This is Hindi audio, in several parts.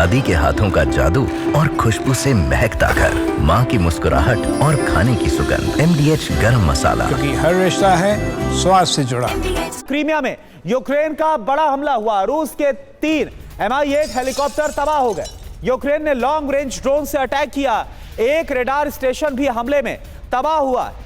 दादी के हाथों का जादू और खुशबू से महकता घर, माँ की मुस्कुराहट और खाने की सुगंध। MDH गरम मसाला, क्योंकि हर रिश्ता है स्वाद से जुड़ा। क्रीमिया में यूक्रेन का बड़ा हमला हुआ। रूस के 3 Mi-8 हेलीकॉप्टर तबाह हो गए। यूक्रेन ने लॉन्ग रेंज ड्रोन से अटैक किया। एक रेडार स्टेशन भी हमले में तबाह हुआ है।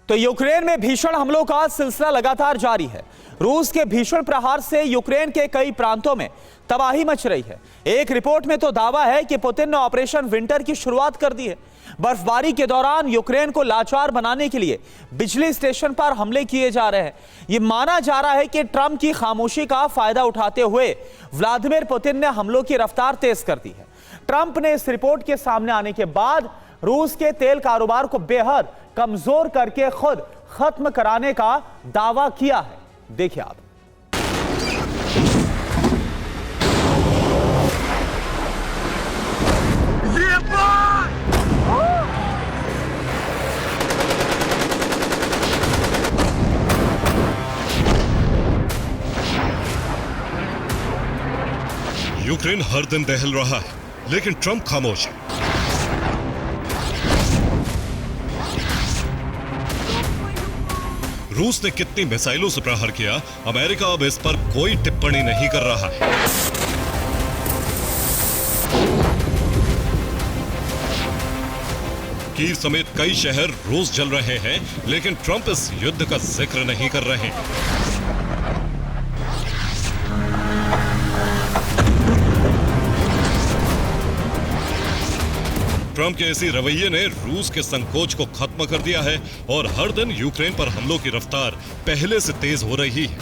तो यूक्रेन में भीषण हमलों का सिलसिला लगातार जारी है। रूस के भीषण प्रहार से यूक्रेन के कई प्रांतों में तबाही मच रही है। एक रिपोर्ट में तो दावा है कि पुतिन ने ऑपरेशन विंटर की शुरुआत कर दी है। बर्फबारी के दौरान यूक्रेन को लाचार बनाने के लिए बिजली स्टेशन पर हमले किए जा रहे हैं। यह माना जा रहा है कि ट्रंप की खामोशी का फायदा उठाते हुए व्लादिमीर पुतिन ने हमलों की रफ्तार तेज कर दी है। ट्रंप ने इस रिपोर्ट के सामने आने के बाद रूस के तेल कारोबार को बेहद कमजोर करके खुद खत्म कराने का दावा किया है। देखिए आप। यूक्रेन हर दिन दहल रहा है, लेकिन ट्रंप खामोश है। रूस ने कितनी मिसाइलों से प्रहार किया, अमेरिका अब इस पर कोई टिप्पणी नहीं कर रहा है। कीव समेत कई शहर रोज जल रहे हैं, लेकिन ट्रंप इस युद्ध का जिक्र नहीं कर रहे हैं। ट्रंप के इसी रवैये ने रूस के संकोच को खत्म कर दिया है और हर दिन यूक्रेन पर हमलों की रफ्तार पहले से तेज हो रही है।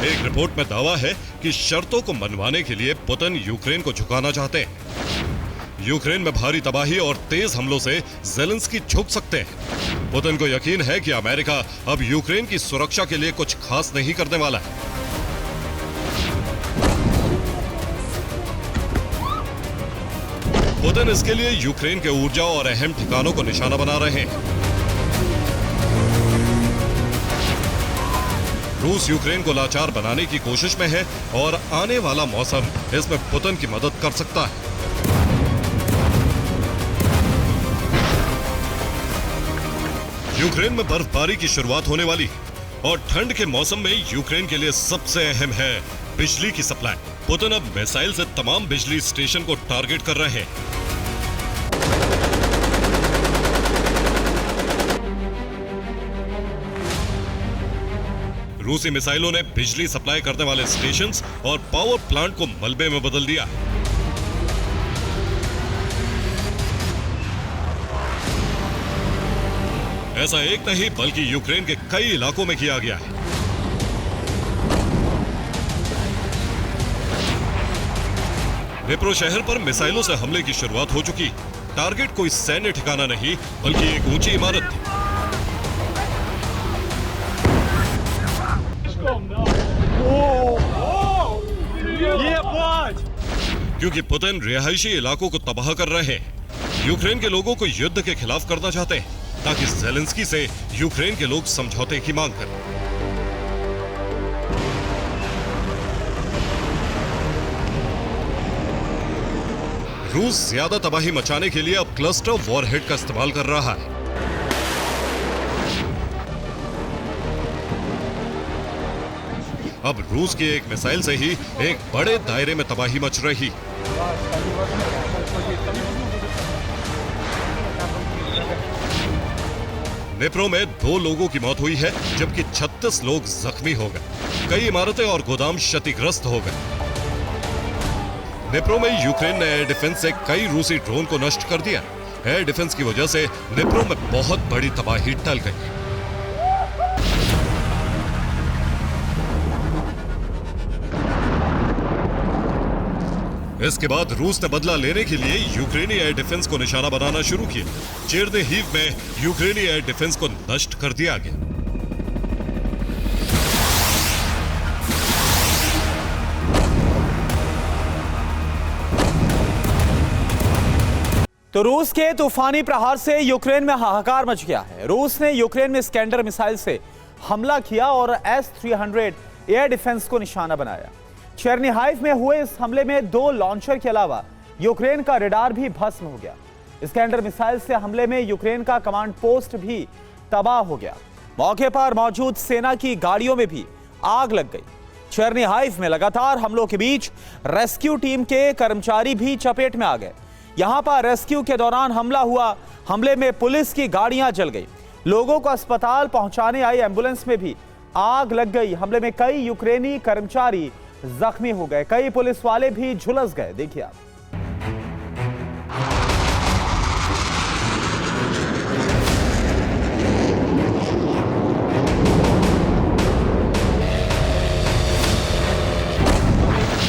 एक रिपोर्ट में दावा है कि शर्तों को मनवाने के लिए पुतिन यूक्रेन को झुकाना चाहते हैं। यूक्रेन में भारी तबाही और तेज हमलों से ज़ेलेंस्की झुक सकते हैं। पुतिन को यकीन है कि अमेरिका अब यूक्रेन की सुरक्षा के लिए कुछ खास नहीं करने वाला है। पुतिन इसके लिए यूक्रेन के ऊर्जा और अहम ठिकानों को निशाना बना रहे हैं। रूस यूक्रेन को लाचार बनाने की कोशिश में है और आने वाला मौसम इसमें पुतिन की मदद कर सकता है। यूक्रेन में बर्फबारी की शुरुआत होने वाली है और ठंड के मौसम में यूक्रेन के लिए सबसे अहम है बिजली की सप्लाई। पुतिन अब मिसाइल से तमाम बिजली स्टेशन को टारगेट कर रहे हैं। रूसी मिसाइलों ने बिजली सप्लाई करने वाले स्टेशंस और पावर प्लांट को मलबे में बदल दिया। ऐसा एक नहीं बल्कि यूक्रेन के कई इलाकों में किया गया है। डिप्रो शहर पर मिसाइलों से हमले की शुरुआत हो चुकी। टारगेट कोई सैन्य ठिकाना नहीं बल्कि एक ऊंची इमारत थी। क्योंकि पुतिन रिहायशी इलाकों को तबाह कर रहे हैं। यूक्रेन के लोगों को युद्ध के खिलाफ करना चाहते हैं ताकि ज़ेलेंस्की से यूक्रेन के लोग समझौते की मांग करें। रूस ज्यादा तबाही मचाने के लिए अब क्लस्टर वॉरहेड का इस्तेमाल कर रहा है। अब रूस की एक मिसाइल से ही एक बड़े दायरे में तबाही मच रही। डिप्रो में 2 लोगों की मौत हुई है जबकि 36 लोग जख्मी हो गए। कई इमारतें और गोदाम क्षतिग्रस्त हो गए। डिप्रो में यूक्रेन ने एयर डिफेंस से कई रूसी ड्रोन को नष्ट कर दिया। एयर डिफेंस की वजह से डिप्रो में बहुत बड़ी तबाही टल गई। इसके बाद रूस ने बदला लेने के लिए यूक्रेनी एयर डिफेंस को निशाना बनाना शुरू किया। चेरनिहिव में यूक्रेनी एयर डिफेंस को नष्ट कर दिया गया। तो रूस के तूफानी प्रहार से यूक्रेन में हाहाकार मच गया है। रूस ने यूक्रेन में स्कैंडर मिसाइल से हमला किया और S-300 एयर डिफेंस को निशाना बनाया। चेर्निहाइव में हुए इस हमले में 2 लॉन्चर के अलावा यूक्रेन का रडार भी भस्म हो गया। स्कैंडर मिसाइल से हमले में यूक्रेन का कमांड पोस्ट भी तबाह हो गया। मौके पर मौजूद सेना की गाड़ियों में भी आग लग गई। चेर्निहाइव में लगातार हमलों के बीच रेस्क्यू टीम के कर्मचारी भी चपेट में आ गए। यहां पर रेस्क्यू के दौरान हमला हुआ। हमले में पुलिस की गाड़ियां जल गई। लोगों को अस्पताल पहुंचाने आई एम्बुलेंस में भी आग लग गई। हमले में कई यूक्रेनी कर्मचारी जख्मी हो गए। कई पुलिस वाले भी झुलस गए। देखिए आप।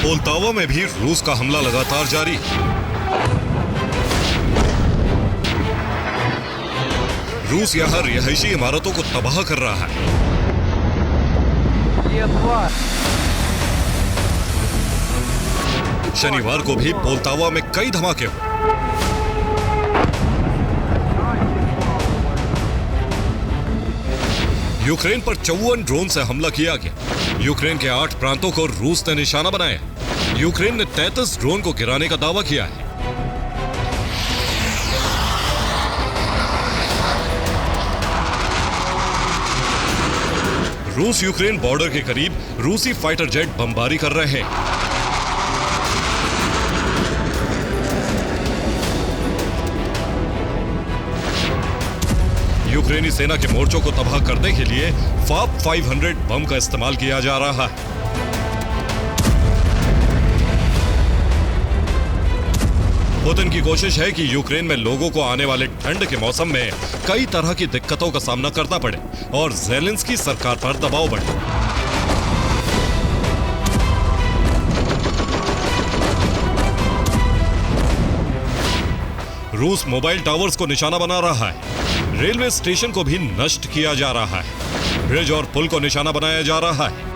पोल्तावा में भी रूस का हमला लगातार जारी। रूस यहां रिहायशी इमारतों को तबाह कर रहा है। शनिवार को भी पोल्तावा में कई धमाके हुए। यूक्रेन पर 54 ड्रोन से हमला किया गया। यूक्रेन के 8 प्रांतों को रूस ने निशाना बनाया। यूक्रेन ने 33 ड्रोन को गिराने का दावा किया है। रूस यूक्रेन बॉर्डर के करीब रूसी फाइटर जेट बमबारी कर रहे हैं। यूक्रेनी सेना के मोर्चों को तबाह करने के लिए FAB 500 बम का इस्तेमाल किया जा रहा है। पुतिन की कोशिश है कि यूक्रेन में लोगों को आने वाले ठंड के मौसम में कई तरह की दिक्कतों का सामना करना पड़े और ज़ेलेंस्की सरकार पर दबाव बढ़े। रूस मोबाइल टावर्स को निशाना बना रहा है। रेलवे स्टेशन को भी नष्ट किया जा रहा है। ब्रिज और पुल को निशाना बनाया जा रहा है।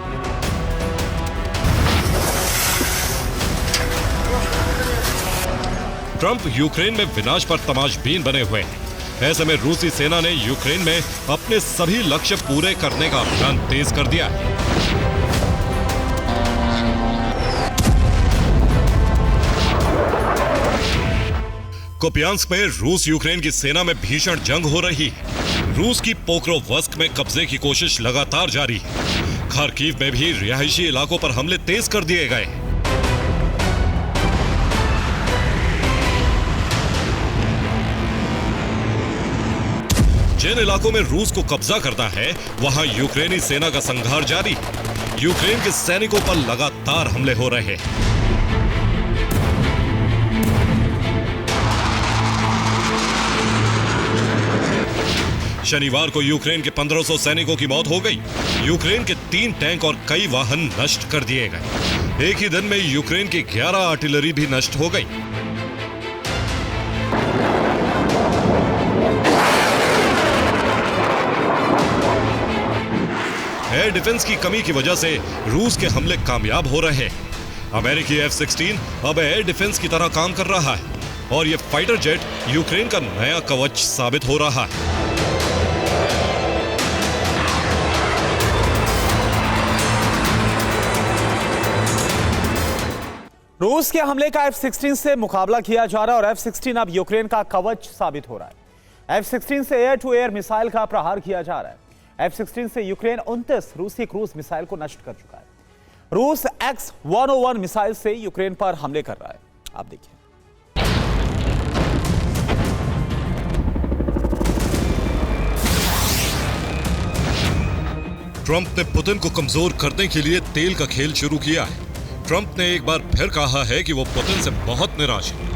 ट्रंप यूक्रेन में विनाश पर तमाशबीन बने हुए हैं। ऐसे में रूसी सेना ने यूक्रेन में अपने सभी लक्ष्य पूरे करने का अभियान तेज कर दिया है। कुपियांस्क में रूस यूक्रेन की सेना में भीषण जंग हो रही है। रूस की पोक्रोवस्क में कब्जे की कोशिश लगातार जारी है। खार्किव में भी रिहायशी इलाकों पर हमले तेज कर दिए गए। जिन इलाकों में रूस को कब्जा करना है वहां यूक्रेनी सेना का संघार जारी। यूक्रेन के सैनिकों पर लगातार हमले हो रहे हैं। शनिवार को यूक्रेन के 1500 सैनिकों की मौत हो गई। यूक्रेन के 3 टैंक और कई वाहन नष्ट कर दिए गए। एक ही दिन में यूक्रेन की 11 आर्टिलरी भी नष्ट हो गई। एयर डिफेंस की कमी की वजह से रूस के हमले कामयाब हो रहे हैं। अमेरिकी F-16 अब एयर डिफेंस की तरह काम कर रहा है और यह फाइटर जेट यूक्रेन का नया कवच साबित हो रहा है। रूस के हमले का F-16 से मुकाबला किया जा रहा है और F-16 अब यूक्रेन का कवच साबित हो रहा है। F-16 से एयर टू एयर मिसाइल का प्रहार किया जा रहा है। F-16 से यूक्रेन 29 रूसी क्रूज मिसाइल को नष्ट कर चुका है। रूस X-101 मिसाइल से यूक्रेन पर हमले कर रहा है। आप देखिए। ट्रंप ने पुतिन को कमजोर करने के लिए तेल का खेल शुरू किया है। ट्रंप ने एक बार फिर कहा है कि वो पुतिन से बहुत निराश है।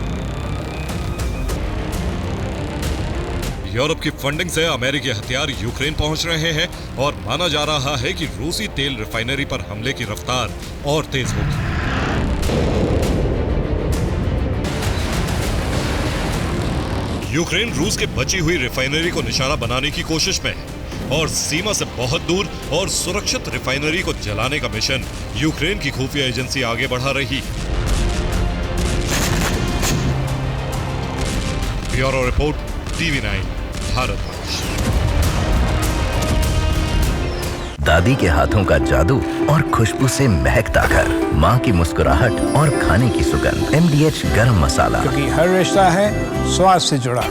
यूरोप की फंडिंग से अमेरिकी हथियार यूक्रेन पहुंच रहे हैं और माना जा रहा है कि रूसी तेल रिफाइनरी पर हमले की रफ्तार और तेज होगी। यूक्रेन रूस के बची हुई रिफाइनरी को निशाना बनाने की कोशिश में है और सीमा से बहुत दूर और सुरक्षित रिफाइनरी को जलाने का मिशन यूक्रेन की खुफिया एजेंसी आगे बढ़ा रही है। Bureau report, TV9 Bharat. दादी के हाथों का जादू और खुशबू से महकता घर, माँ की मुस्कुराहट और खाने की सुगंध। MDH गरम मसाला। क्योंकि हर रिश्ता है स्वाद से जुड़ा।